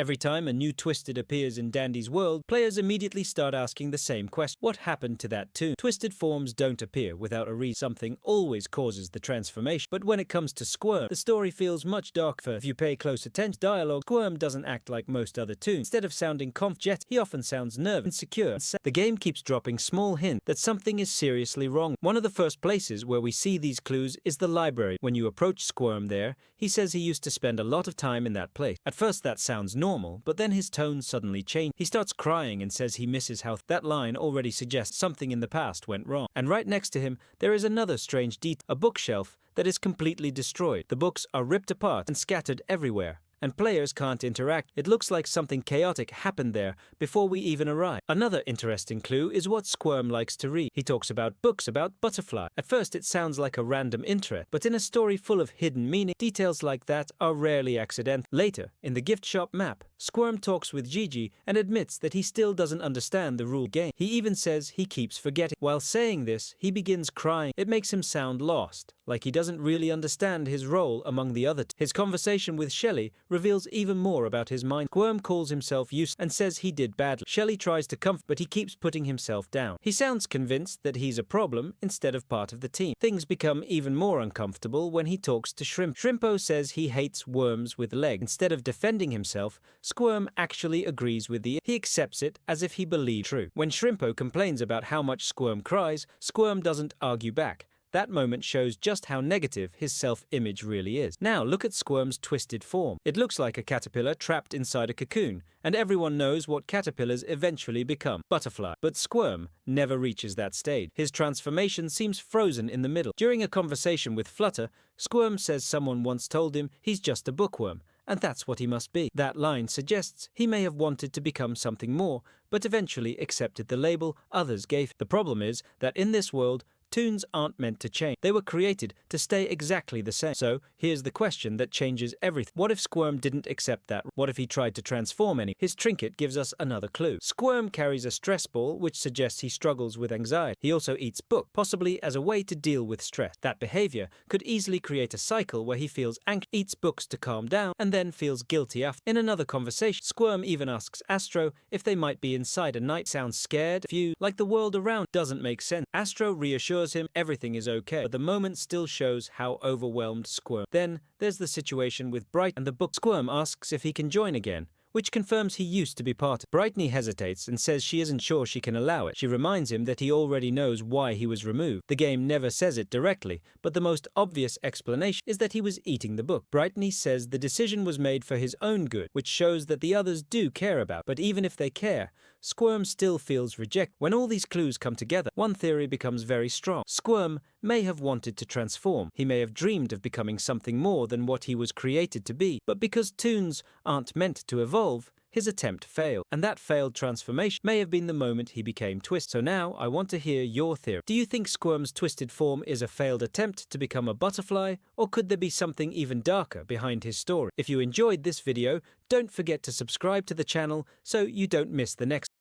Every time a new Twisted appears in Dandy's world, players immediately start asking the same question. What happened to that toon? Twisted forms don't appear without a reason. Something always causes the transformation. But when it comes to Squirm, the story feels much darker. If you pay close attention to dialogue, Squirm doesn't act like most other toons. Instead of sounding confident, he often sounds nervous, insecure, and sad. The game keeps dropping small hints that something is seriously wrong. One of the first places where we see these clues is the library. When you approach Squirm there, he says he used to spend a lot of time in that place. At first that sounds normal, but then his tone suddenly changes. He starts crying and says he misses how that line already suggests something in the past went wrong. And right next to him, there is another strange detail, a bookshelf that is completely destroyed. The books are ripped apart and scattered everywhere, and players can't interact. It looks like something chaotic happened there before we even arrive. Another interesting clue is what Squirm likes to read. He talks about books about butterfly. At first it sounds like a random interest, but in a story full of hidden meaning, details like that are rarely accidental. Later, in the gift shop map, Squirm talks with Gigi and admits that he still doesn't understand the rule game. He even says he keeps forgetting. While saying this, he begins crying. It makes him sound lost, like he doesn't really understand his role among the other. His conversation with Shelley reveals even more about his mind. Squirm calls himself useless and says he did badly. Shelley tries to comfort, but he keeps putting himself down. He sounds convinced that he's a problem instead of part of the team. Things become even more uncomfortable when he talks to Shrimp. Shrimpo says he hates worms with legs. Instead of defending himself, Squirm actually agrees with he accepts it as if he believed true. When Shrimpo complains about how much Squirm cries, Squirm doesn't argue back. That moment shows just how negative his self-image really is. Now look at Squirm's twisted form. It looks like a caterpillar trapped inside a cocoon, and everyone knows what caterpillars eventually become, butterfly. But Squirm never reaches that stage. His transformation seems frozen in the middle. During a conversation with Flutter, Squirm says someone once told him he's just a bookworm, and that's what he must be. That line suggests he may have wanted to become something more, but eventually accepted the label others gave him. The problem is that in this world, toons aren't meant to change. They were created to stay exactly the same. So, here's the question that changes everything. What if Squirm didn't accept that? What if he tried to transform any? His trinket gives us another clue. Squirm carries a stress ball, which suggests he struggles with anxiety. He also eats book, possibly as a way to deal with stress. That behavior could easily create a cycle where he feels anxious, eats books to calm down, and then feels guilty after. In another conversation, Squirm even asks Astro if they might be inside a night. Sounds scared, few, like the world around doesn't make sense. Astro reassures him everything is okay, but the moment still shows how overwhelmed Squirm. Then there's the situation with Bright and the book. Squirm asks if he can join again, which confirms he used to be part of. Brightney hesitates and says she isn't sure she can allow it. She reminds him that he already knows why he was removed. The game never says it directly, but the most obvious explanation is that he was eating the book. Brightney says the decision was made for his own good, which shows that the others do care about. But even if they care, Squirm still feels rejected. When all these clues come together, one theory becomes very strong. Squirm may have wanted to transform. He may have dreamed of becoming something more than what he was created to be. But because toons aren't meant to evolve, his attempt failed. And that failed transformation may have been the moment he became Twist. So now I want to hear your theory. Do you think Squirm's twisted form is a failed attempt to become a butterfly, or could there be something even darker behind his story? If you enjoyed this video, don't forget to subscribe to the channel so you don't miss the next